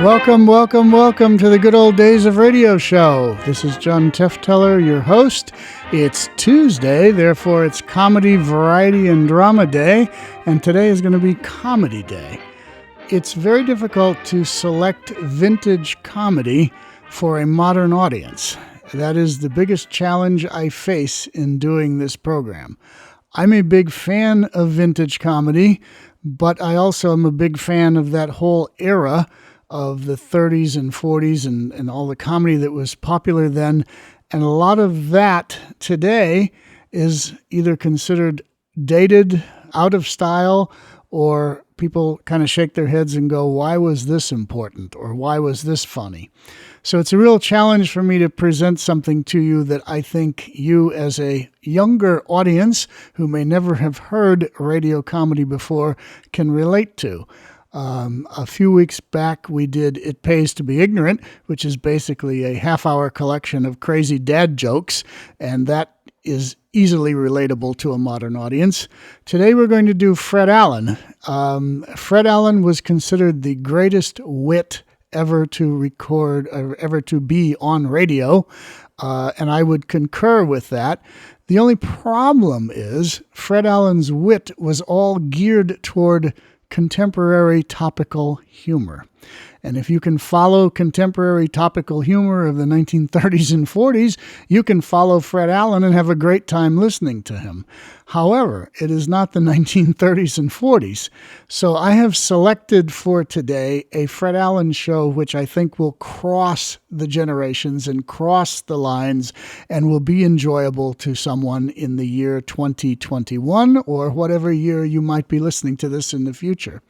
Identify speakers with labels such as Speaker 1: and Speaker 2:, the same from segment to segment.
Speaker 1: Welcome, welcome, welcome to the good old days of radio show. This is John Tefteller, your host. It's Tuesday, therefore it's Comedy, Variety, and Drama Day, and today is going to be Comedy Day. It's very difficult to select vintage comedy for a modern audience. That is the biggest challenge I face in doing this program. I'm a big fan of vintage comedy, but I also am a big fan of that whole era of the 30s and 40s and all the comedy that was popular then. And a lot of that today is either considered dated, out of style, or people kind of shake their heads and go, why was this important? Or why was this funny? So it's a real challenge for me to present something to you that I think you as a younger audience who may never have heard radio comedy before can relate to. A few weeks back, we did It Pays to Be Ignorant, which is basically a half-hour collection of crazy dad jokes, and that is easily relatable to a modern audience. Today we're going to do Fred Allen. Fred Allen was considered the greatest wit ever to record, or ever to be on radio, and I would concur with that. The only problem is Fred Allen's wit was all geared toward contemporary topical humor. And if you can follow contemporary topical humor of the 1930s and 40s, you can follow Fred Allen and have a great time listening to him. However, it is not the 1930s and 40s. So I have selected for today a Fred Allen show which I think will cross the generations and cross the lines and will be enjoyable to someone in the year 2021 or whatever year you might be listening to this in the future.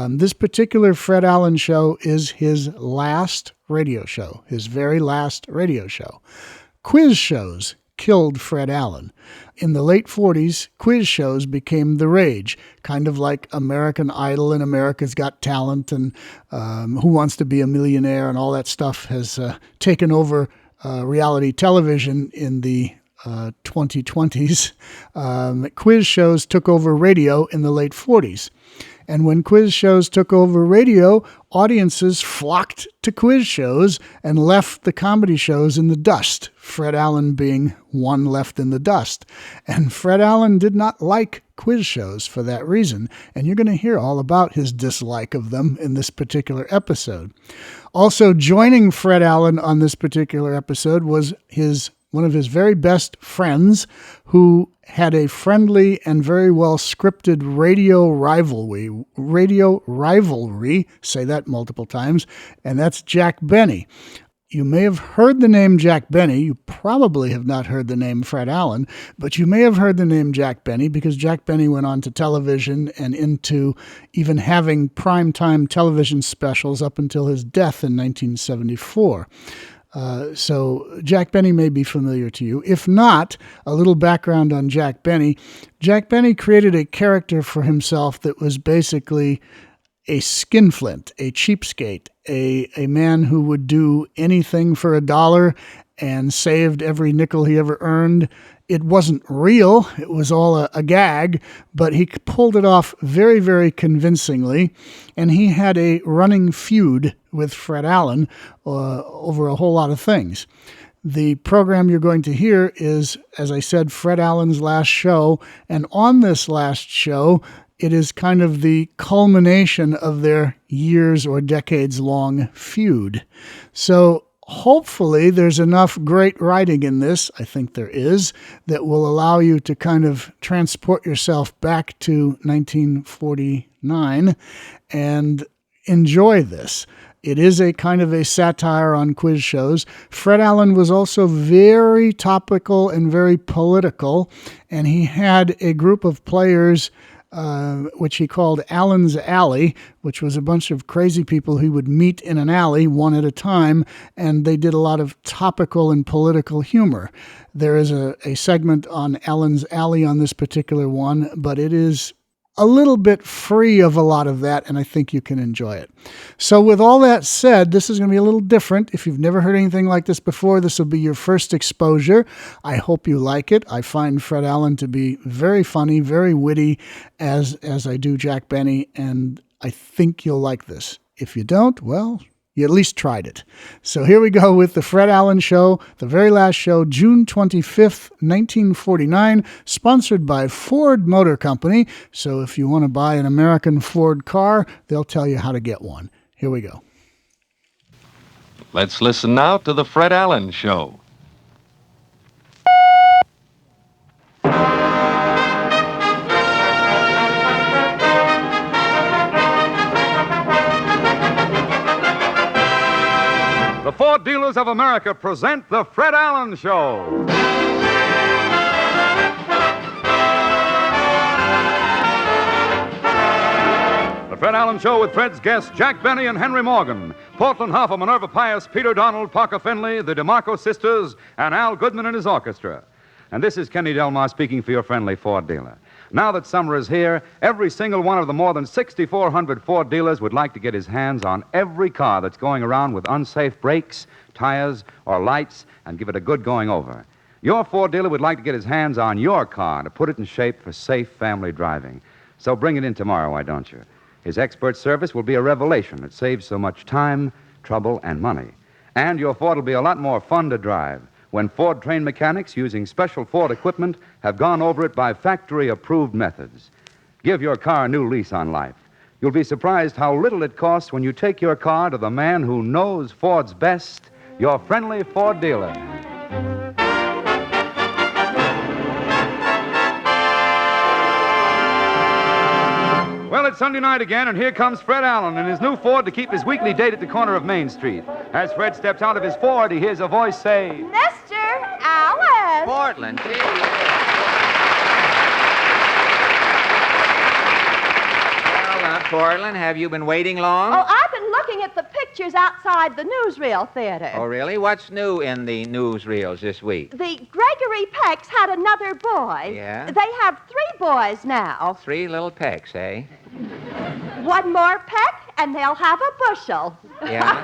Speaker 1: This particular Fred Allen show is his last radio show, his very last radio show. Quiz shows killed Fred Allen. In the late 40s, quiz shows became the rage, kind of like American Idol and America's Got Talent and Who Wants to Be a Millionaire and all that stuff has taken over reality television in the 2020s. Quiz shows took over radio in the late 40s. And when quiz shows took over radio, audiences flocked to quiz shows and left the comedy shows in the dust, Fred Allen being one left in the dust. And Fred Allen did not like quiz shows for that reason, and you're going to hear all about his dislike of them in this particular episode. Also joining Fred Allen on this particular episode was one of his very best friends who had a friendly and very well scripted radio rivalry, say that multiple times, and that's Jack Benny. You may have heard the name Jack Benny. You probably have not heard the name Fred Allen, but you may have heard the name Jack Benny because Jack Benny went on to television and into even having primetime television specials up until his death in 1974. So Jack Benny may be familiar to you. If not, a little background on Jack Benny. Jack Benny created a character for himself that was basically a skinflint, a cheapskate, a man who would do anything for $1 and saved every nickel he ever earned. It wasn't real. It was all a gag, but he pulled it off very, very convincingly. And he had a running feud with Fred Allen over a whole lot of things. The program you're going to hear is, as I said, Fred Allen's last show. And on this last show, it is kind of the culmination of their years or decades-long feud. So hopefully there's enough great writing in this, I think there is, that will allow you to kind of transport yourself back to 1949 and enjoy this. It is a kind of a satire on quiz shows. Fred Allen was also very topical and very political, and he had a group of players which he called Allen's Alley, which was a bunch of crazy people he would meet in an alley one at a time, and they did a lot of topical and political humor. There is a segment on Allen's Alley on this particular one, but it is a little bit free of a lot of that, and I think you can enjoy it. So with all that said, this is going to be a little different. If you've never heard anything like this before, this will be your first exposure. I hope you like it. I find Fred Allen to be very funny, very witty, as I do Jack Benny, and I think you'll like this. If you don't, well, you at least tried it. So here we go with the Fred Allen Show, the very last show, June 25th, 1949, sponsored by Ford Motor Company. So if you want to buy an American Ford car, they'll tell you how to get one. Here we go.
Speaker 2: Let's listen now to the Fred Allen Show.
Speaker 3: The Ford Dealers of America present the Fred Allen Show. The Fred Allen Show with Fred's guests Jack Benny and Henry Morgan, Portland Hoffa, Minerva Pius, Peter Donald, Parker Finley, the DeMarco sisters, and Al Goodman and his orchestra. And this is Kenny Delmar speaking for your friendly Ford dealer. Now that summer is here, every single one of the more than 6,400 Ford dealers would like to get his hands on every car that's going around with unsafe brakes, tires, or lights, and give it a good going over. Your Ford dealer would like to get his hands on your car to put it in shape for safe family driving. So bring it in tomorrow, why don't you? His expert service will be a revelation. It saves so much time, trouble, and money. And your Ford will be a lot more fun to drive when Ford-trained mechanics using special Ford equipment have gone over it by factory-approved methods. Give your car a new lease on life. You'll be surprised how little it costs when you take your car to the man who knows Ford's best, your friendly Ford dealer. Well, it's Sunday night again, and here comes Fred Allen in his new Ford to keep his weekly date at the corner of Main Street. As Fred steps out of his Ford, he hears a voice say,
Speaker 4: Mr. Allen.
Speaker 5: Portland, gee. Well, Portland, have you been waiting long?
Speaker 4: Oh, I've been looking at the pictures outside the newsreel theater.
Speaker 5: Oh, really? What's new in the newsreels this week?
Speaker 4: The Gregory Pecks had another boy.
Speaker 5: Yeah?
Speaker 4: They have 3 boys now.
Speaker 5: 3 little pecks, eh?
Speaker 4: One more peck, and they'll have a bushel.
Speaker 5: Yeah?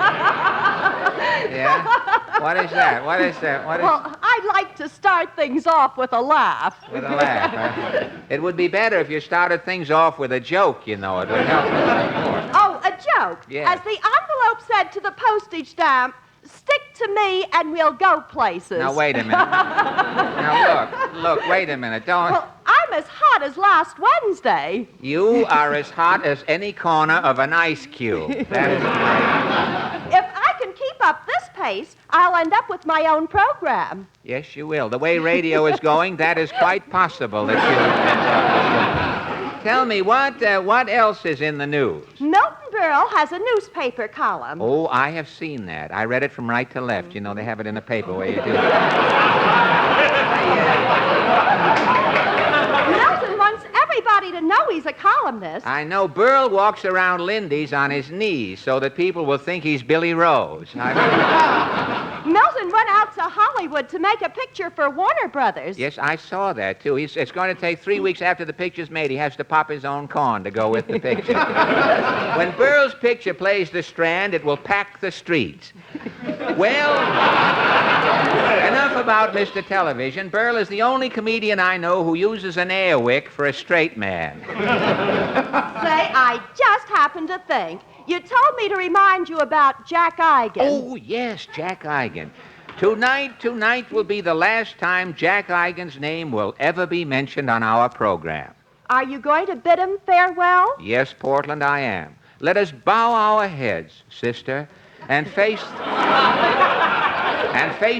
Speaker 5: Yeah? What is that? What is that? What is...
Speaker 4: Well, I like to start things off with a laugh.
Speaker 5: With a laugh, huh? It would be better if you started things off with a joke, you know. It would help more.
Speaker 4: Oh, a joke.
Speaker 5: Yes.
Speaker 4: As the envelope said to the postage stamp, stick to me and we'll go places.
Speaker 5: Now, wait a minute. Now, look, wait a minute. Don't...
Speaker 4: Well, I'm as hot as last Wednesday.
Speaker 5: You are as hot as any corner of an ice cube. That is right.
Speaker 4: If I can keep up this pace, I'll end up with my own program.
Speaker 5: Yes, you will. The way radio is going, that is quite possible that you... Tell me, what else is in the news?
Speaker 4: Milton Berle has a newspaper column.
Speaker 5: Oh, I have seen that. I read it from right to left. You know, they have it in the paper where you do.
Speaker 4: Milton wants everybody to know he's a columnist.
Speaker 5: I know Burl walks around Lindy's on his knees so that people will think he's Billy Rose.
Speaker 4: Milton went out to Hollywood to make a picture for Warner Brothers.
Speaker 5: Yes, I saw that, too. It's going to take 3 weeks after the picture's made. He has to pop his own corn to go with the picture. When Burl's picture plays the Strand, it will pack the streets. Well, enough about Mr. Television. Burl is the only comedian I know who uses an air wick for a straight man.
Speaker 4: Say, I just happened to think. You told me to remind you about Jack Eigen.
Speaker 5: Oh, yes, Jack Eigen. Tonight will be the last time Jack Eigen's name will ever be mentioned on our program.
Speaker 4: Are you going to bid him farewell?
Speaker 5: Yes, Portland, I am. Let us bow our heads, sister, and face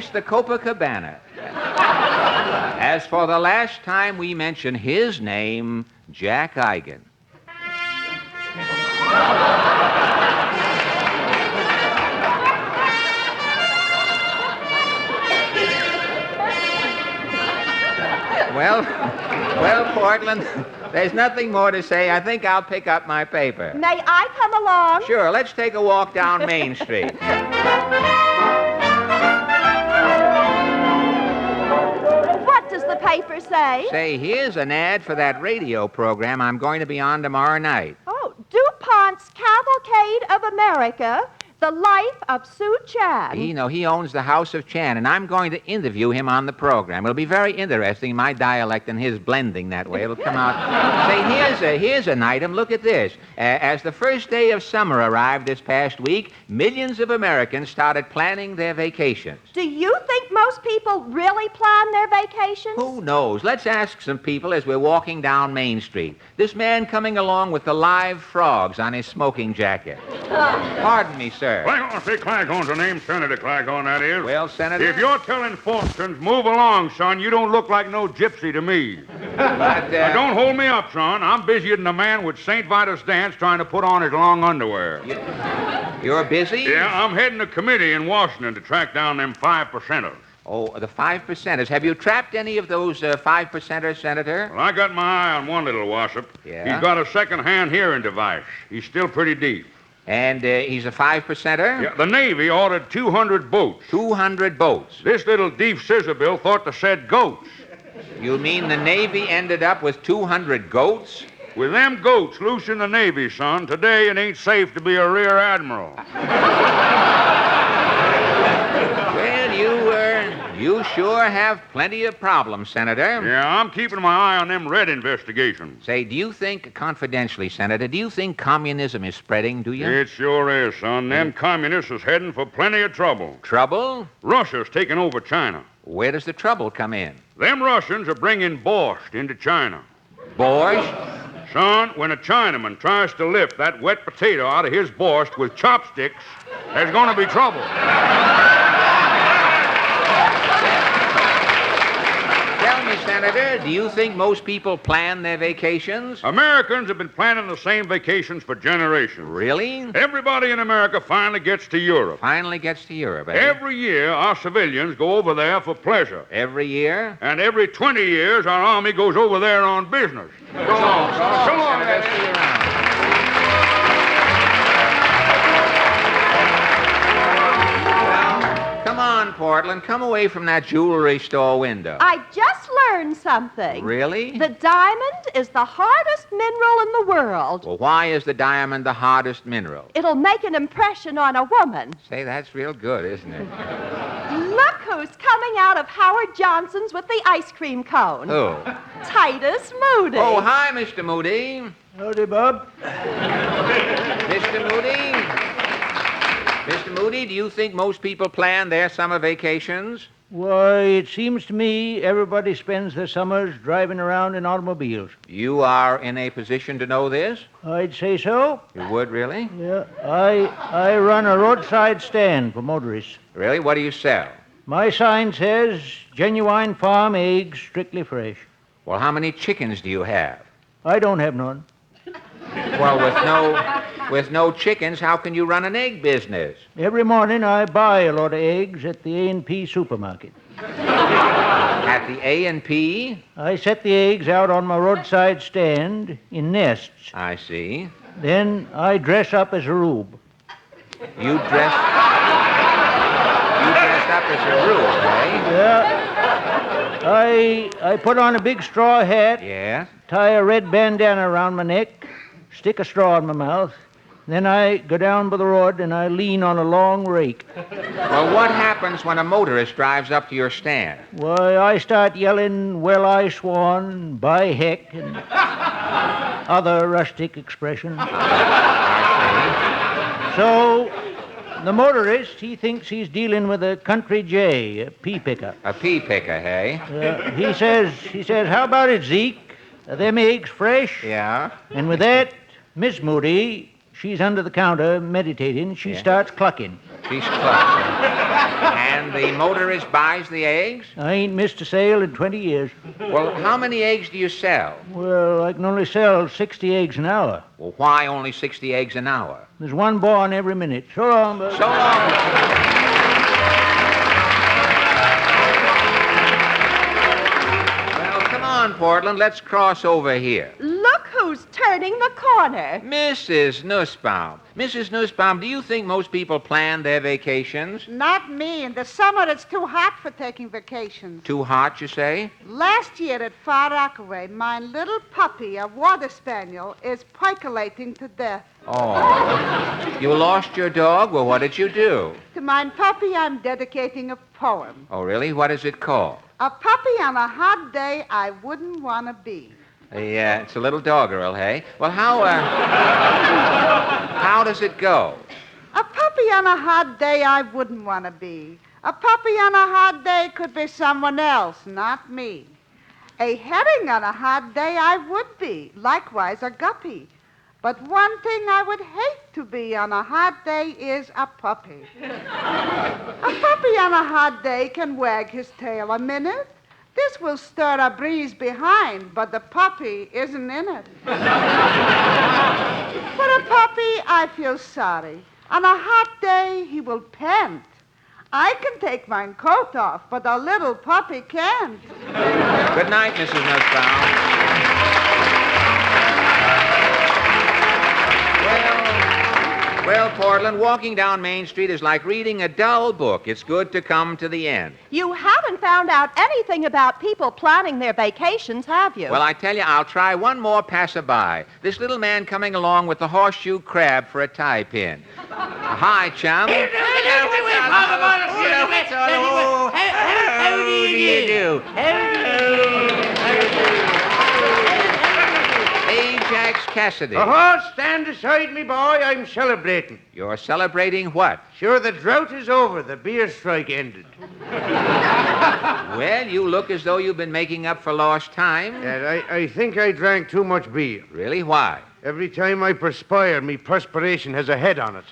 Speaker 5: the Copacabana. As for the last time we mention his name, Jack Eigen. Well, Portland, there's nothing more to say. I think I'll pick up my paper.
Speaker 4: May I come along?
Speaker 5: Sure, let's take a walk down Main Street.
Speaker 4: What does the paper say?
Speaker 5: Say, here's an ad for that radio program I'm going to be on tomorrow night.
Speaker 4: Oh, DuPont's Cavalcade of America. The Life of Sue Chan.
Speaker 5: He owns the House of Chan, and I'm going to interview him on the program. It'll be very interesting, my dialect and his blending that way. It'll come out. Say, here's an item. Look at this. As the first day of summer arrived this past week, millions of Americans started planning their vacations.
Speaker 4: Do you think most people really plan their vacations?
Speaker 5: Who knows? Let's ask some people as we're walking down Main Street. This man coming along with the live frogs on his smoking jacket. Pardon me, sir.
Speaker 3: Claghorn's the name, Senator Claghorn, that is.
Speaker 5: Well, Senator?
Speaker 3: If you're telling fortunes, move along, son. You don't look like no gypsy to me.
Speaker 5: But,
Speaker 3: Now, don't hold me up, son. I'm busier than a man with St. Vitus dance trying to put on his long underwear.
Speaker 5: You're busy?
Speaker 3: Yeah, I'm heading a committee in Washington to track down them 5%ers.
Speaker 5: Oh, the 5%ers. Have you trapped any of those 5%ers, Senator?
Speaker 3: Well, I got my eye on one little wassop.
Speaker 5: Yeah?
Speaker 3: He's got a second-hand hearing device. He's still pretty deep.
Speaker 5: And he's a 5%er?
Speaker 3: Yeah, the Navy ordered 200 boats.
Speaker 5: 200 boats.
Speaker 3: This little deep scissor bill thought to said goats.
Speaker 5: You mean the Navy ended up with 200 goats?
Speaker 3: With them goats loose in the Navy, son, today it ain't safe to be a rear admiral.
Speaker 5: Well, you sure have plenty of problems, Senator.
Speaker 3: Yeah, I'm keeping my eye on them red investigations.
Speaker 5: Say, do you think, confidentially, Senator, do you think communism is spreading, do you?
Speaker 3: It sure is, son. Them communists is heading for plenty of trouble.
Speaker 5: Trouble?
Speaker 3: Russia's taking over China.
Speaker 5: Where does the trouble come in?
Speaker 3: Them Russians are bringing borscht into China.
Speaker 5: Borscht?
Speaker 3: Son, when a Chinaman tries to lift that wet potato out of his borscht with chopsticks, there's going to be trouble.
Speaker 5: Tell me, Senator, do you think most people plan their vacations?
Speaker 3: Americans have been planning the same vacations for generations.
Speaker 5: Really?
Speaker 3: Everybody in America finally gets to Europe.
Speaker 5: Finally gets to Europe, eh?
Speaker 3: Every year, our civilians go over there for pleasure.
Speaker 5: Every year?
Speaker 3: And every 20 years, our army goes over there on business. So long, son. So long,
Speaker 5: Senator. See you around. Well, come on, Portland. Come away from that jewelry store window.
Speaker 4: I just learned something.
Speaker 5: Really?
Speaker 4: The diamond is the hardest mineral in the world.
Speaker 5: Well, why is the diamond the hardest mineral?
Speaker 4: It'll make an impression on a woman.
Speaker 5: Say, that's real good, isn't it?
Speaker 4: Look who's coming out of Howard Johnson's with the ice cream cone.
Speaker 5: Who?
Speaker 4: Titus Moody.
Speaker 5: Oh, hi, Mr. Moody.
Speaker 6: Howdy, Bob.
Speaker 5: Mr. Moody? Mr. Moody, do you think most people plan their summer vacations?
Speaker 6: Why, it seems to me everybody spends their summers driving around in automobiles.
Speaker 5: You are in a position to know this?
Speaker 6: I'd say so.
Speaker 5: You would, really?
Speaker 6: Yeah, I run a roadside stand for motorists.
Speaker 5: Really? What do you sell?
Speaker 6: My sign says, genuine farm eggs, strictly fresh.
Speaker 5: Well, how many chickens do you have?
Speaker 6: I don't have none.
Speaker 5: Well, with no chickens, how can you run an egg business?
Speaker 6: Every morning I buy a lot of eggs at the A&P supermarket.
Speaker 5: At the A&P?
Speaker 6: I set the eggs out on my roadside stand in nests.
Speaker 5: I see.
Speaker 6: Then I dress up as a rube.
Speaker 5: You dressed up as a rube, eh?
Speaker 6: Yeah. I put on a big straw hat.
Speaker 5: Yeah?
Speaker 6: Tie a red bandana around my neck, stick a straw in my mouth, then I go down by the road and I lean on a long rake.
Speaker 5: Well, what happens when a motorist drives up to your stand?
Speaker 6: Why, I start yelling, well, I swan, by heck, and other rustic expressions.
Speaker 5: I
Speaker 6: So, the motorist, he thinks he's dealing with a country jay, a pea picker.
Speaker 5: see. A pea picker, hey?
Speaker 6: He says, how about it, Zeke? Are them eggs fresh?
Speaker 5: Yeah?
Speaker 6: And with that, Miss Moody, she's under the counter meditating. She starts clucking.
Speaker 5: She's clutching. And the motorist buys the eggs?
Speaker 6: I ain't missed a sale in 20 years.
Speaker 5: Well, how many eggs do you sell?
Speaker 6: Well, I can only sell 60 eggs an hour.
Speaker 5: Well, why only 60 eggs an hour?
Speaker 6: There's one born every minute. So long, bud.
Speaker 5: So long. Well, come on, Portland. Let's cross over here.
Speaker 4: Look who's turned turning the corner.
Speaker 5: Mrs. Nussbaum. Mrs. Nussbaum, do you think most people plan their vacations?
Speaker 7: Not me. In the summer, it's too hot for taking vacations.
Speaker 5: Too hot, you say?
Speaker 7: Last year at Far Rockaway, my little puppy, a water spaniel, is percolating to death.
Speaker 5: Oh. You lost your dog? Well, what did you do?
Speaker 7: To my puppy, I'm dedicating a poem.
Speaker 5: Oh, really? What is it called?
Speaker 7: A puppy on a hot day I wouldn't want to be.
Speaker 5: Yeah, it's a little doggerel, hey? Well, how does it go?
Speaker 7: A puppy on a hot day I wouldn't want to be. A puppy on a hot day could be someone else, not me. A herring on a hot day I would be, likewise a guppy. But one thing I would hate to be on a hot day is a puppy. A puppy on a hot day can wag his tail a minute. This will stir a breeze behind, but the puppy isn't in it. For a puppy, I feel sorry. On a hot day, he will pant. I can take my coat off, but a little puppy can't.
Speaker 5: Good night, Mrs. Nussbaum. Well, Portland, walking down Main Street is like reading a dull book. It's good to come to the end.
Speaker 4: You haven't found out anything about people planning their vacations, have you?
Speaker 5: Well, I tell you, I'll try one more passerby. This little man coming along with the horseshoe crab for a tie pin. Hi, chum.
Speaker 6: How do you do?
Speaker 5: Ajax Cassidy.
Speaker 8: Stand aside, me boy. I'm celebrating.
Speaker 5: You're celebrating what?
Speaker 8: Sure, the drought is over. The beer strike ended.
Speaker 5: Well, you look as though you've been making up for lost time.
Speaker 8: I think I drank too much beer.
Speaker 5: Really? Why?
Speaker 8: Every time I perspire, me perspiration has a head on it.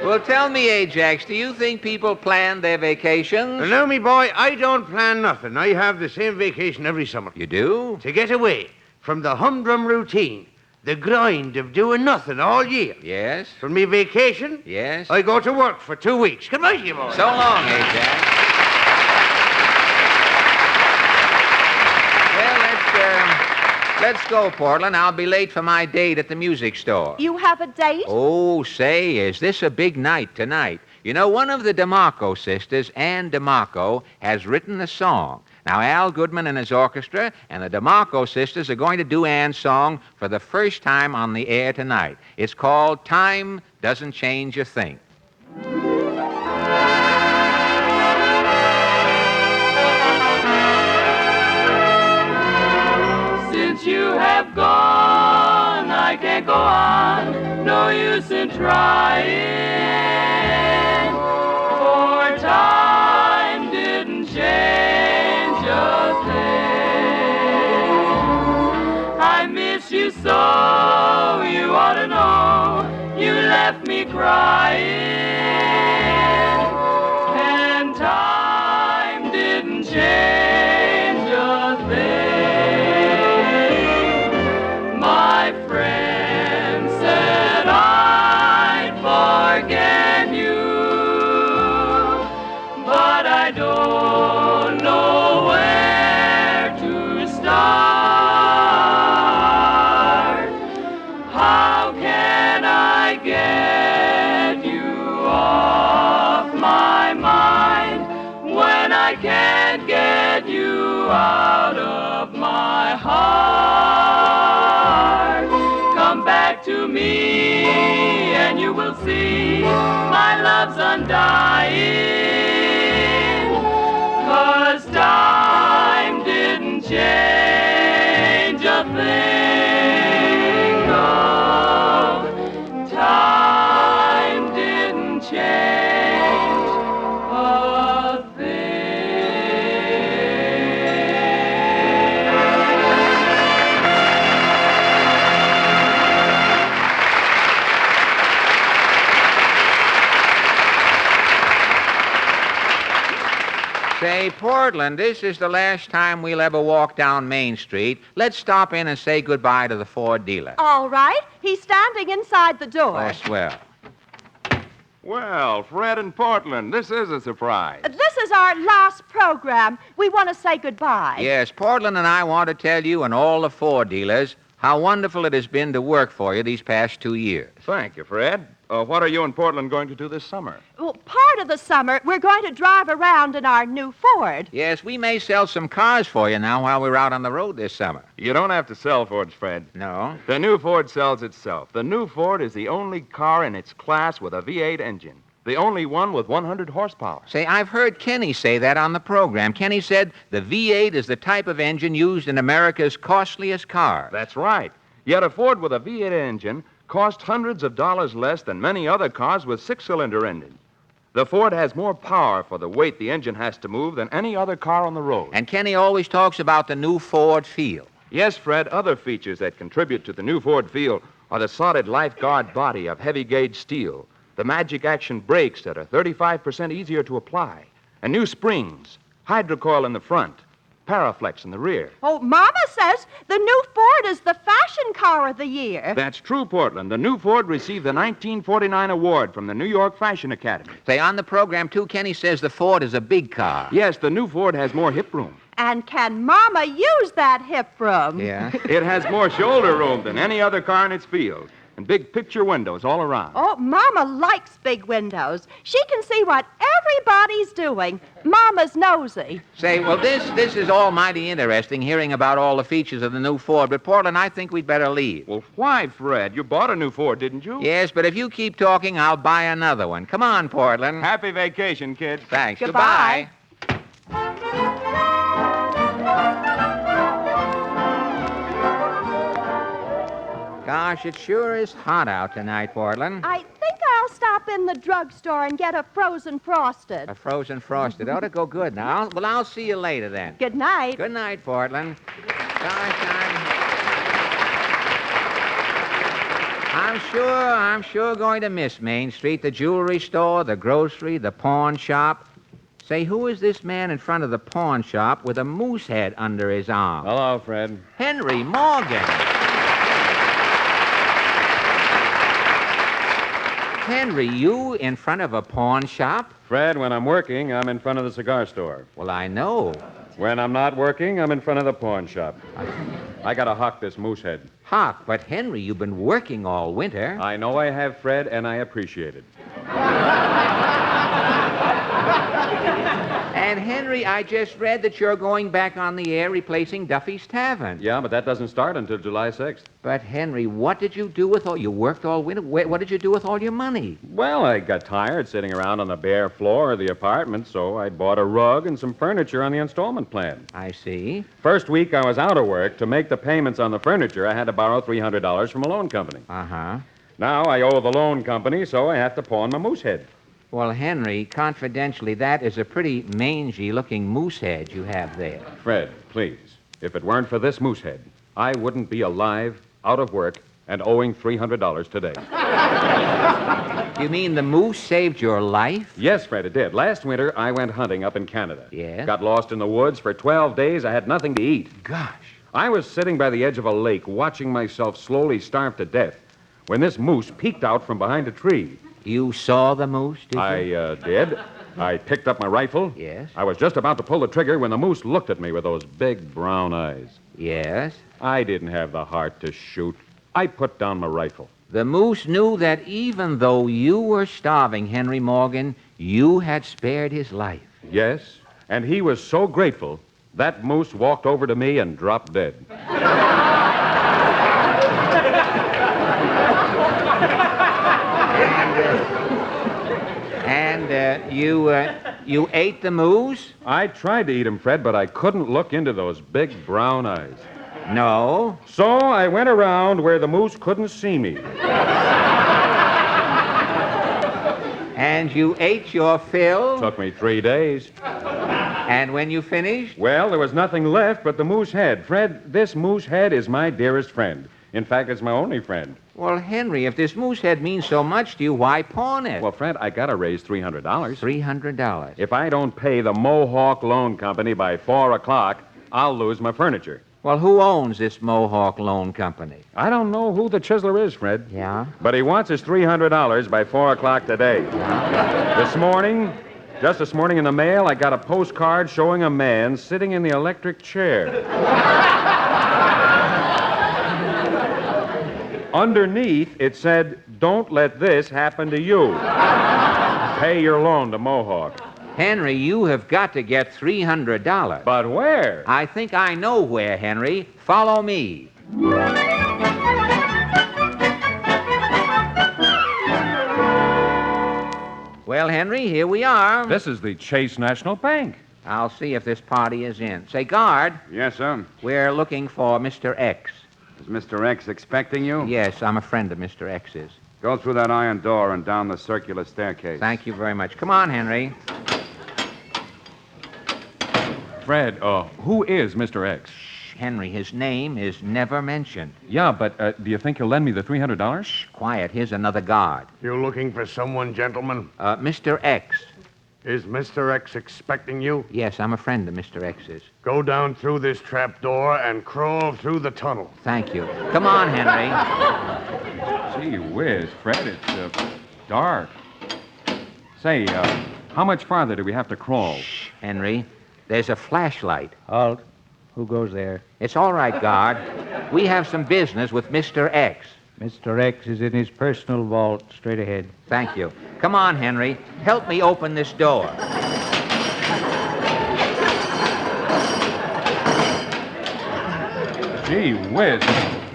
Speaker 5: Well, tell me, Ajax, do you think people plan their vacations?
Speaker 8: Well, now, me boy, I don't plan nothing. I have the same vacation every summer.
Speaker 5: You do?
Speaker 8: To get away from the humdrum routine, the grind of doing nothing all year.
Speaker 5: Yes?
Speaker 8: For me vacation,
Speaker 5: Yes?
Speaker 8: I go to work for 2 weeks. Goodbye to you, boy.
Speaker 5: So long, Ajax. Well, let's go, Portland. I'll be late for my date at the music store.
Speaker 4: You have a date?
Speaker 5: Oh, say, is this a big night tonight? You know, one of the DeMarco sisters, Ann DeMarco, has written a song. Now, Al Goodman and his orchestra and the DeMarco sisters are going to do Ann's song for the first time on the air tonight. It's called Time Doesn't Change a Thing.
Speaker 9: Since you have gone, I can't go on. No use in trying. For time didn't change a thing. I miss you so, you ought to know. You left me crying. And time didn't change a thing. My friend said I'd forget you, but I don't know where to start. How can I get you off my mind when I can't get you out of my heart? Come back to me and you will see my love's undying. 'Cause time didn't change a thing. No, time didn't change a
Speaker 5: Say, Portland, this is the last time we'll ever walk down Main Street. Let's stop in and say goodbye to the Ford dealer.
Speaker 4: All right. He's standing inside the door.
Speaker 5: Oh, swell.
Speaker 2: Well, Fred in Portland, this is a surprise.
Speaker 4: This is our last program. We want to say goodbye.
Speaker 5: Yes, Portland and I want to tell you and all the Ford dealers how wonderful it has been to work for you these past 2 years.
Speaker 2: Thank you, Fred. What are you in Portland going to do this summer?
Speaker 4: Well, part of the summer, we're going to drive around in our new Ford.
Speaker 5: Yes, we may sell some cars for you now while we're out on the road this summer.
Speaker 2: You don't have to sell Fords, Fred.
Speaker 5: No?
Speaker 2: The new Ford sells itself. The new Ford is the only car in its class with a V8 engine. The only one with 100 horsepower.
Speaker 5: Say, I've heard Kenny say that on the program. Kenny said the V8 is the type of engine used in America's costliest car.
Speaker 2: That's right. Yet a Ford with a V8 engine cost hundreds of dollars less than many other cars with six-cylinder engines. The Ford has more power for the weight the engine has to move than any other car on the road.
Speaker 5: And Kenny always talks about the new Ford feel.
Speaker 2: Yes, Fred, other features that contribute to the new Ford feel are the solid lifeguard body of heavy-gauge steel, the magic action brakes that are 35% easier to apply, and new springs, hydrocoil in the front, Paraflex in the rear.
Speaker 4: Oh, Mama says the new Ford is the fashion car of the year.
Speaker 2: That's true, Portland. The new Ford received the 1949 award from the New York Fashion Academy.
Speaker 5: Say, on the program, too, Kenny says the Ford is a big car.
Speaker 2: Yes, the new Ford has more hip room.
Speaker 4: And can Mama use that hip room?
Speaker 5: Yeah?
Speaker 2: It has more shoulder room than any other car in its field, and big picture windows all around.
Speaker 4: Oh, Mama likes big windows. She can see what everybody's doing. Mama's nosy.
Speaker 5: Say, well, this is almighty interesting, hearing about all the features of the new Ford, but Portland, I think we'd better leave.
Speaker 2: Well, why, Fred? You bought a new Ford, didn't you?
Speaker 5: Yes, but if you keep talking, I'll buy another one. Come on, Portland.
Speaker 2: Happy vacation, kid.
Speaker 5: Thanks.
Speaker 4: Goodbye.
Speaker 5: Gosh, it sure is hot out tonight, Portland.
Speaker 4: I think I'll stop in the drugstore and get a frozen frosted.
Speaker 5: A frozen frosted. Ought to go good now. Well, I'll see you later then.
Speaker 4: Good night.
Speaker 5: Good night, Portland. Gosh, I'm sure going to miss Main Street, the jewelry store, the grocery, the pawn shop. Say, who is this man in front of the pawn shop with a moose head under his arm?
Speaker 10: Hello, Fred.
Speaker 5: Henry Morgan. Henry, you in front of a pawn shop?
Speaker 10: Fred, when I'm working, I'm in front of the cigar store.
Speaker 5: Well, I know.
Speaker 10: When I'm not working, I'm in front of the pawn shop. I gotta hock this moose head.
Speaker 5: Hock, but Henry, you've been working all winter.
Speaker 10: I know I have, Fred, and I appreciate it.
Speaker 5: And Henry, I just read that you're going back on the air replacing Duffy's Tavern.
Speaker 10: Yeah, but that doesn't start until July 6th.
Speaker 5: But Henry, what did you do with all... You worked all winter. What did you do with all your money?
Speaker 10: Well, I got tired sitting around on the bare floor of the apartment, so I bought a rug and some furniture on the installment plan.
Speaker 5: I see.
Speaker 10: First week I was out of work. To make the payments on the furniture, I had to borrow $300 from a loan company.
Speaker 5: Uh-huh.
Speaker 10: Now I owe the loan company, so I have to pawn my moose head.
Speaker 5: Well, Henry, confidentially, that is a pretty mangy-looking moose head you have there.
Speaker 10: Fred, please, if it weren't for this moose head, I wouldn't be alive, out of work, and owing $300 today.
Speaker 5: You mean the moose saved your life?
Speaker 10: Yes, Fred, it did. Last winter, I went hunting up in Canada.
Speaker 5: Yeah?
Speaker 10: Got lost in the woods. For 12 days, I had nothing to eat.
Speaker 5: Gosh.
Speaker 10: I was sitting by the edge of a lake, watching myself slowly starve to death, when this moose peeked out from behind a tree.
Speaker 5: You saw the moose, did you?
Speaker 10: I did. I picked up my rifle.
Speaker 5: Yes?
Speaker 10: I was just about to pull the trigger when the moose looked at me with those big brown eyes.
Speaker 5: Yes?
Speaker 10: I didn't have the heart to shoot. I put down my rifle.
Speaker 5: The moose knew that even though you were starving, Henry Morgan, you had spared his life.
Speaker 10: Yes, and he was so grateful, that moose walked over to me and dropped dead.
Speaker 5: You ate the moose?
Speaker 10: I tried to eat him, Fred, but I couldn't look into those big brown eyes.
Speaker 5: No.
Speaker 10: So I went around where the moose couldn't see me.
Speaker 5: And you ate your fill?
Speaker 10: Took me 3 days.
Speaker 5: And when you finished?
Speaker 10: Well, there was nothing left but the moose head. Fred, this moose head is my dearest friend. In fact, it's my only friend.
Speaker 5: Well, Henry, if this moose head means so much to you, why pawn it?
Speaker 10: Well, Fred, I gotta raise $300.
Speaker 5: $300.
Speaker 10: If I don't pay the Mohawk Loan Company by 4 o'clock, I'll lose my furniture.
Speaker 5: Well, who owns this Mohawk Loan Company?
Speaker 10: I don't know who the chiseler is, Fred.
Speaker 5: Yeah?
Speaker 10: But he wants his $300 by 4 o'clock today. Just this morning in the mail, I got a postcard showing a man sitting in the electric chair. Underneath, it said, "Don't let this happen to you. Pay your loan to Mohawk."
Speaker 5: Henry, you have got to get $300.
Speaker 10: But where?
Speaker 5: I think I know where, Henry. Follow me. Well, Henry, here we are.
Speaker 10: This is the Chase National Bank.
Speaker 5: I'll see if this party is in. Say, guard,
Speaker 3: Yes, sir.
Speaker 5: we're looking for Mr. X.
Speaker 3: Is Mr. X expecting you?
Speaker 5: Yes, I'm a friend of Mr. X's.
Speaker 3: Go through that iron door and down the circular staircase.
Speaker 5: Thank you very much. Come on, Henry.
Speaker 10: Fred, who is Mr. X?
Speaker 5: Henry, his name is never mentioned.
Speaker 10: Yeah, but do you think he'll lend me the $300?
Speaker 5: Quiet, here's another guard.
Speaker 11: You looking for someone, gentlemen?
Speaker 5: Mr. X.
Speaker 11: Is Mr. X expecting you?
Speaker 5: Yes, I'm a friend of Mr. X's.
Speaker 11: Go down through this trap door and crawl through the tunnel.
Speaker 5: Thank you. Come on, Henry.
Speaker 10: Gee whiz, Fred, it's dark. Say, how much farther do we have to crawl?
Speaker 5: Henry, there's a flashlight.
Speaker 6: Halt. Who goes there?
Speaker 5: It's all right, guard. We have some business with Mr. X.
Speaker 6: Mr. X is in his personal vault, straight ahead.
Speaker 5: Thank you. Come on, Henry. Help me open this door.
Speaker 10: Gee whiz.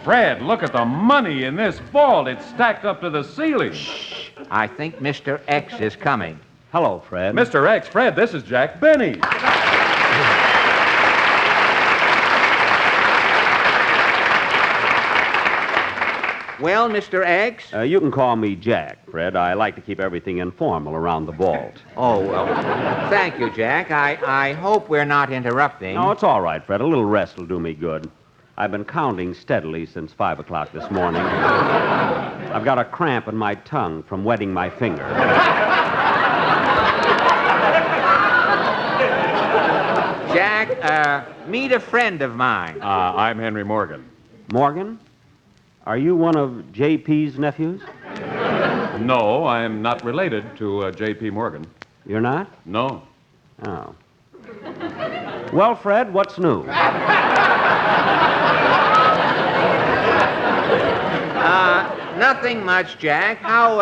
Speaker 10: Fred, look at the money in this vault. It's stacked up to the ceiling.
Speaker 5: I think Mr. X is coming.
Speaker 6: Hello, Fred.
Speaker 10: Mr. X, Fred, this is Jack Benny.
Speaker 5: Well, Mr. X?
Speaker 12: You can call me Jack, Fred. I like to keep everything informal around the vault.
Speaker 5: Oh, well, thank you, Jack. I hope we're not interrupting.
Speaker 12: No, it's all right, Fred. A little rest will do me good. I've been counting steadily since 5 o'clock this morning. I've got a cramp in my tongue from wetting my finger.
Speaker 5: Jack, meet a friend of mine.
Speaker 10: I'm Henry Morgan.
Speaker 12: Morgan? Are you one of J.P.'s nephews?
Speaker 10: No, I'm not related to J.P. Morgan.
Speaker 12: You're not?
Speaker 10: No.
Speaker 12: Oh. Well, Fred, what's new?
Speaker 5: Nothing much, Jack. How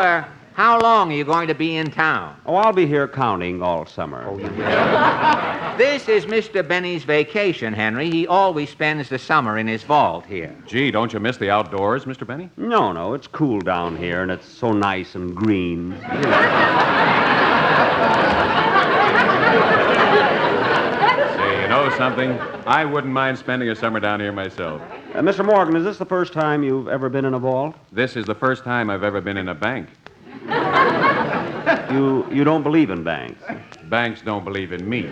Speaker 5: long are you going to be in town?
Speaker 12: Oh, I'll be here counting all summer.
Speaker 5: Oh, you will? This is Mr. Benny's vacation, Henry. He always spends the summer in his vault here.
Speaker 10: Gee, don't you miss the outdoors, Mr. Benny?
Speaker 12: No, it's cool down here, and it's so nice and green.
Speaker 10: Say, you know something? I wouldn't mind spending a summer down here myself.
Speaker 12: Mr. Morgan, is this the first time you've ever been in a vault?
Speaker 10: This is the first time I've ever been in a bank.
Speaker 12: You don't believe in banks?
Speaker 10: Banks don't believe in me.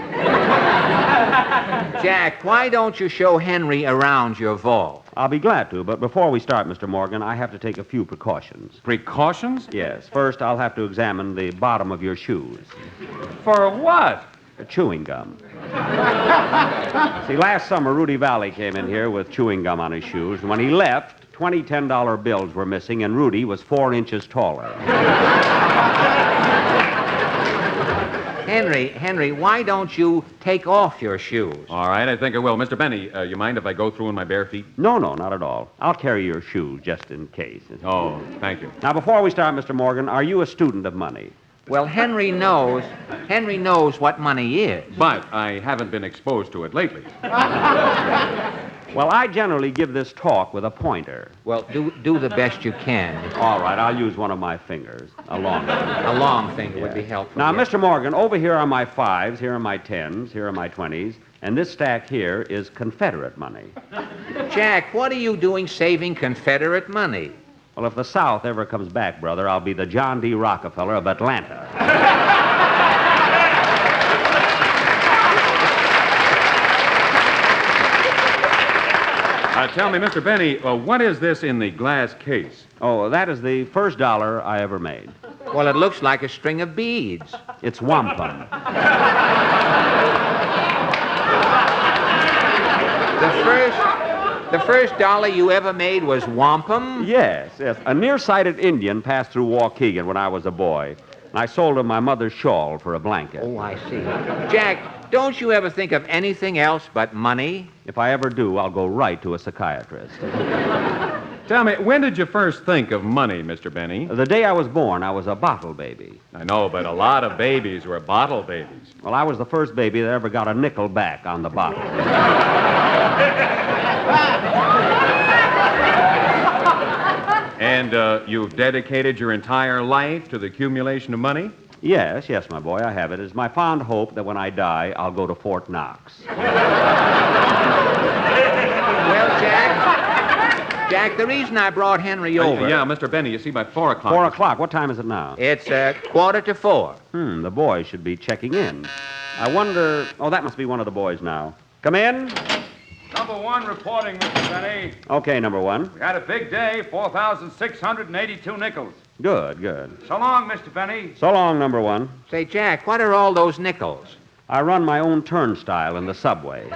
Speaker 5: Jack, why don't you show Henry around your vault?
Speaker 12: I'll be glad to, but before we start, Mr. Morgan, I have to take a few precautions.
Speaker 10: Precautions?
Speaker 12: Yes. First, I'll have to examine the bottom of your shoes.
Speaker 10: For what?
Speaker 12: Chewing gum. See, last summer, Rudy Valley came in here with chewing gum on his shoes, and when he left, 20 $10 bills were missing, and Rudy was 4 inches taller.
Speaker 5: Henry, why don't you take off your shoes?
Speaker 10: All right, I think I will. Mr. Benny, you mind if I go through in my bare feet?
Speaker 12: No, not at all. I'll carry your shoes just in case.
Speaker 10: Oh, thank you.
Speaker 12: Now, before we start, Mr. Morgan, are you a student of money?
Speaker 5: Well, Henry knows what money is.
Speaker 10: But I haven't been exposed to it lately.
Speaker 12: Well, I generally give this talk with a pointer.
Speaker 5: Well, do the best you can.
Speaker 12: All right, I'll use one of my fingers. A long one.
Speaker 5: A long finger would be helpful.
Speaker 12: Now,
Speaker 5: yes.
Speaker 12: Mr. Morgan, over here are my 5s, here are my 10s, here are my 20s, and this stack here is Confederate money.
Speaker 5: Jack, what are you doing saving Confederate money?
Speaker 12: Well, if the South ever comes back, brother, I'll be the John D. Rockefeller of Atlanta.
Speaker 10: Tell me, Mr. Benny, what is this in the glass case?
Speaker 12: Oh, that is the first dollar I ever made.
Speaker 5: Well, it looks like a string of beads.
Speaker 12: It's wampum.
Speaker 5: The first dollar you ever made was wampum?
Speaker 12: Yes. A nearsighted Indian passed through Waukegan when I was a boy. And I sold him my mother's shawl for a blanket.
Speaker 5: Oh, I see. Jack, don't you ever think of anything else but money?
Speaker 12: If I ever do, I'll go right to a psychiatrist.
Speaker 10: Tell me, when did you first think of money, Mr. Benny?
Speaker 12: The day I was born, I was a bottle baby.
Speaker 10: I know, but a lot of babies were bottle babies.
Speaker 12: Well, I was the first baby that ever got a nickel back on the bottle.
Speaker 10: And you've dedicated your entire life to the accumulation of money?
Speaker 12: Yes, my boy, I have it. It's my fond hope that when I die, I'll go to Fort Knox.
Speaker 5: Well, Jack, the reason I brought Henry over...
Speaker 10: Yeah, Mr. Benny, you see, by 4 o'clock...
Speaker 12: 4 o'clock? What time is it now?
Speaker 5: It's 3:45.
Speaker 12: The boys should be checking in. I wonder... Oh, that must be one of the boys now. Come in.
Speaker 3: Number 1 reporting, Mr. Benny.
Speaker 12: Okay, number 1.
Speaker 3: We had a big day, 4,682 nickels.
Speaker 12: Good.
Speaker 3: So long, Mr. Benny.
Speaker 12: So long, number 1.
Speaker 5: Say, Jack, what are all those nickels?
Speaker 12: I run my own turnstile in the subway.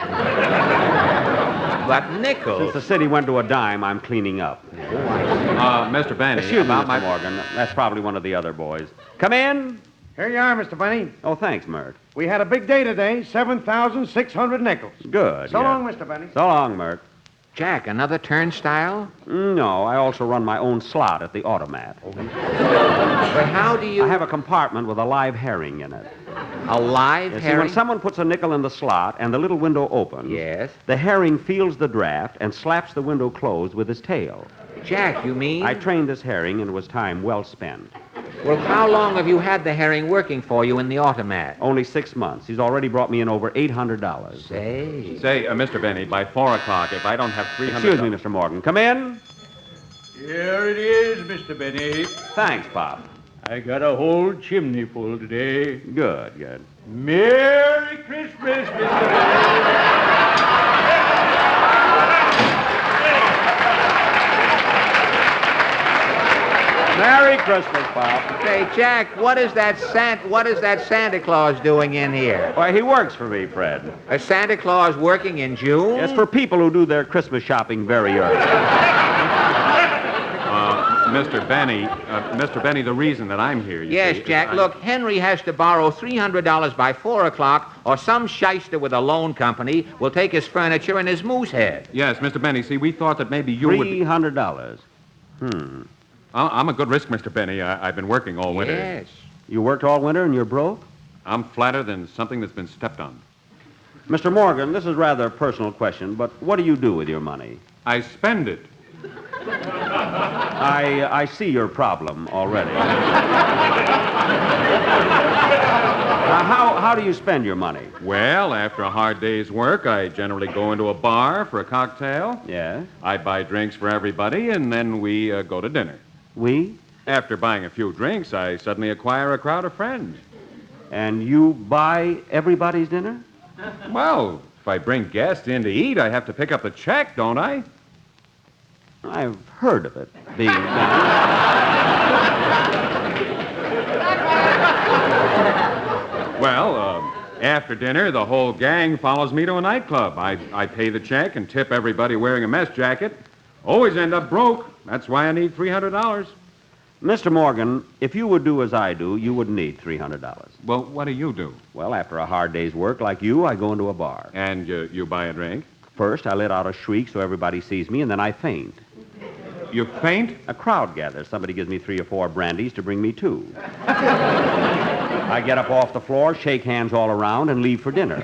Speaker 5: But nickels?
Speaker 12: Since the city went to a dime, I'm cleaning up.
Speaker 10: Mr. Benny...
Speaker 12: Excuse me, Mr. Morgan. That's probably one of the other boys. Come in.
Speaker 11: Here you are, Mr. Benny.
Speaker 12: Oh, thanks, Mert.
Speaker 11: We had a big day today, 7,600 nickels.
Speaker 12: Good.
Speaker 11: So long, Mr. Benny.
Speaker 12: So long, Mert.
Speaker 5: Jack, another turnstile?
Speaker 12: No, I also run my own slot at the automat.
Speaker 5: But how do you...
Speaker 12: I have a compartment with a live herring in it.
Speaker 5: A live
Speaker 12: See,
Speaker 5: herring?
Speaker 12: when someone puts a nickel in the slot and the little window opens,
Speaker 5: yes,
Speaker 12: the herring feels the draft and slaps the window closed with his tail.
Speaker 5: Jack, you mean?
Speaker 12: I trained this herring, and it was time well spent.
Speaker 5: Well, how long have you had the herring working for you in the automat?
Speaker 12: Only 6 months. He's already brought me in over $800.
Speaker 10: Say, Mr. Benny, by 4 o'clock, if I don't have $300...
Speaker 12: Excuse me, Mr. Morgan. Come in.
Speaker 13: Here it is, Mr. Benny.
Speaker 12: Thanks, Pop.
Speaker 13: I got a whole chimney full today.
Speaker 12: Good.
Speaker 13: Merry Christmas, Mr. Benny.
Speaker 12: Merry Christmas, Pop.
Speaker 5: Say, Jack, what is that Santa Claus doing in here?
Speaker 12: Why, he works for me, Fred.
Speaker 5: A Santa Claus working in June?
Speaker 12: It's for people who do their Christmas shopping very early.
Speaker 10: Mr. Benny, the reason that I'm here, you see,
Speaker 5: Jack, look, Henry has to borrow $300 by 4 o'clock, or some shyster with a loan company will take his furniture and his moose head.
Speaker 10: Yes, Mr. Benny, see, we thought that maybe you would...
Speaker 12: $300.
Speaker 10: I'm a good risk, Mr. Benny. I've been working all winter.
Speaker 5: Yes.
Speaker 12: You worked all winter and you're broke?
Speaker 10: I'm flatter than something that's been stepped on.
Speaker 12: Mr. Morgan, this is rather a personal question, but what do you do with your money?
Speaker 10: I spend it.
Speaker 12: I see your problem already. How do you spend your money?
Speaker 10: Well, after a hard day's work, I generally go into a bar for a cocktail.
Speaker 12: Yes?
Speaker 10: I buy drinks for everybody, and then we go to dinner.
Speaker 12: We?
Speaker 10: After buying a few drinks, I suddenly acquire a crowd of friends.
Speaker 12: And you buy everybody's dinner?
Speaker 10: Well, if I bring guests in to eat, I have to pick up the check, don't I?
Speaker 12: I've heard of it being done.
Speaker 10: Well, after dinner, the whole gang follows me to a nightclub. I pay the check and tip everybody wearing a mess jacket. Always end up broke. That's why I need $300.
Speaker 12: Mr. Morgan, if you would do as I do, you wouldn't need $300.
Speaker 10: Well, what do you do?
Speaker 12: Well, after a hard day's work like you, I go into a bar.
Speaker 10: And you buy a drink?
Speaker 12: First, I let out a shriek so everybody sees me, and then I faint.
Speaker 10: You faint?
Speaker 12: A crowd gathers. Somebody gives me 3 or 4 brandies to bring me 2. I get up off the floor, shake hands all around, and leave for dinner.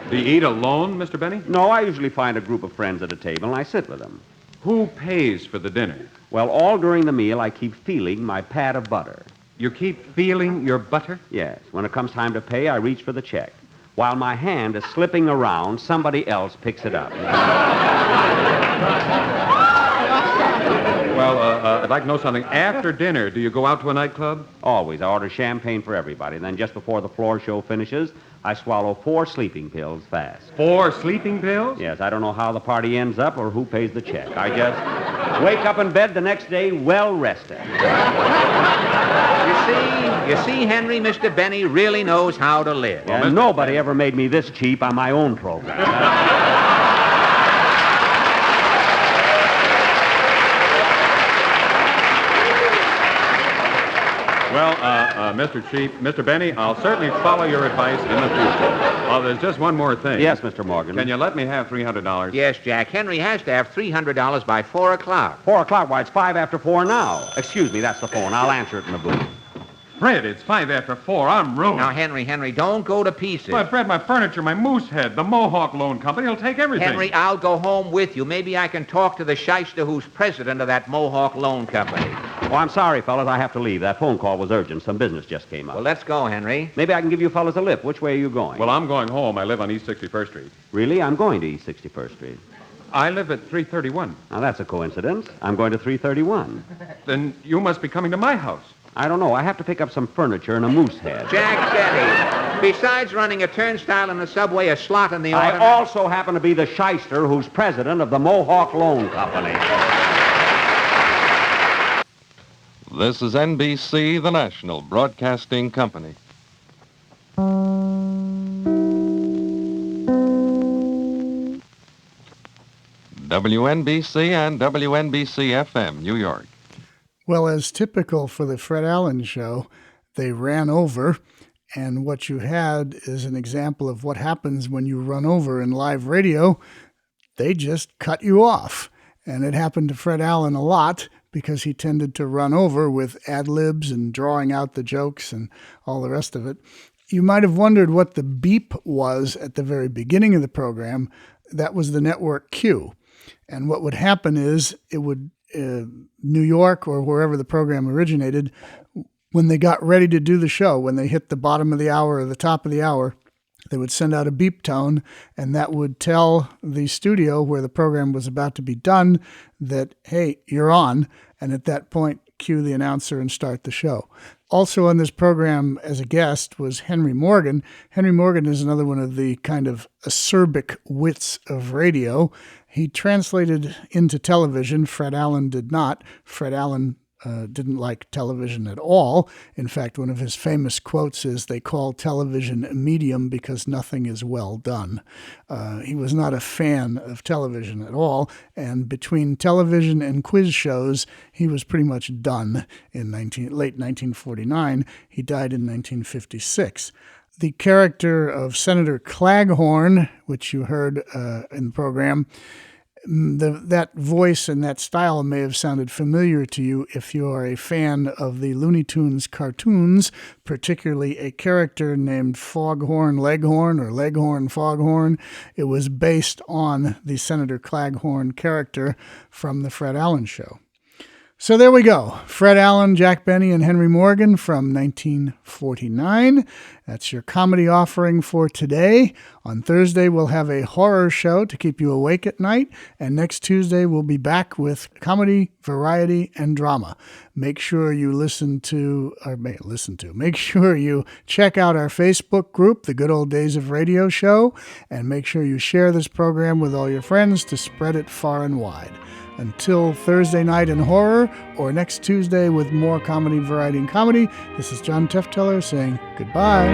Speaker 10: Do you eat alone, Mr. Benny?
Speaker 12: No, I usually find a group of friends at a table, and I sit with them.
Speaker 10: Who pays for the dinner?
Speaker 12: Well, all during the meal, I keep feeling my pat of butter.
Speaker 10: You keep feeling your butter?
Speaker 12: Yes. When it comes time to pay, I reach for the check. While my hand is slipping around, somebody else picks it up.
Speaker 10: Well, I'd like to know something. After dinner, do you go out to a nightclub?
Speaker 12: Always. I order champagne for everybody. Then just before the floor show finishes, I swallow 4 sleeping pills fast.
Speaker 10: 4 sleeping pills?
Speaker 12: Yes. I don't know how the party ends up or who pays the check. I just Wake up in bed the next day well rested.
Speaker 5: You see, Henry, Mr. Benny really knows how to live.
Speaker 12: And nobody ever made me this cheap on my own program.
Speaker 10: Well, Mr. Benny, I'll certainly follow your advice in the future. Well, there's just one more thing.
Speaker 12: Yes, Mr. Morgan.
Speaker 10: Can you let me have $300?
Speaker 5: Yes, Jack. Henry has to have $300 by 4 o'clock.
Speaker 12: 4 o'clock? Why, it's 5 after 4 now. Excuse me, that's the phone. I'll answer it in the booth.
Speaker 10: Fred, it's 5 after 4. I'm ruined.
Speaker 5: Now, Henry, don't go to pieces.
Speaker 10: Well, Fred, my furniture, my moose head, the Mohawk Loan Company will take everything.
Speaker 5: Henry, I'll go home with you. Maybe I can talk to the shyster who's president of that Mohawk Loan Company.
Speaker 12: Oh, I'm sorry, fellas. I have to leave. That phone call was urgent. Some business just came up.
Speaker 5: Well, let's go, Henry.
Speaker 12: Maybe I can give you fellas a lift. Which way are you going?
Speaker 10: Well, I'm going home. I live on East 61st Street.
Speaker 12: Really? I'm going to East 61st Street.
Speaker 10: I live at 331.
Speaker 12: Now, that's a coincidence. I'm going to 331.
Speaker 10: Then you must be coming to my house.
Speaker 12: I don't know. I have to pick up some furniture and a moose head.
Speaker 5: Jack Benny, besides running a turnstile in the subway, a slot in the
Speaker 12: I
Speaker 5: automatic...
Speaker 12: also happen to be the shyster who's president of the Mohawk Loan Company.
Speaker 14: This is NBC, the national broadcasting company. WNBC and WNBC-FM, New York.
Speaker 1: Well, as typical for the Fred Allen Show, they ran over, and what you had is an example of what happens when you run over in live radio. They just cut you off, and it happened to Fred Allen a lot because he tended to run over with ad-libs and drawing out the jokes and all the rest of it. You might have wondered what the beep was at the very beginning of the program. That was the network cue. And what would happen is it would... New York or wherever the program originated, when they got ready to do the show, when they hit the bottom of the hour or the top of the hour, they would send out a beep tone, and that would tell the studio where the program was about to be done that, hey, you're on, and at that point, cue the announcer and start the show. Also on this program as a guest was Henry Morgan. Henry Morgan is another one of the kind of acerbic wits of radio. He translated into television. Fred Allen did not. Fred Allen didn't like television at all. In fact, one of his famous quotes is, "They call television a medium because nothing is well done." He was not a fan of television at all, and between television and quiz shows, he was pretty much done in late 1949. He died in 1956. The character of Senator Claghorn, which you heard in the program, that voice and that style may have sounded familiar to you if you are a fan of the Looney Tunes cartoons, particularly a character named Foghorn Leghorn or Leghorn Foghorn. It was based on the Senator Claghorn character from the Fred Allen Show. So there we go. Fred Allen, Jack Benny, and Henry Morgan from 1949. That's your comedy offering for today. On Thursday, we'll have a horror show to keep you awake at night. And next Tuesday, we'll be back with comedy, variety, and drama. Make sure you make sure you check out our Facebook group, The Good Old Days of Radio Show, and make sure you share this program with all your friends to spread it far and wide. Until Thursday night in horror, or next Tuesday with more comedy, variety, and comedy, this is John Tefteller saying goodbye.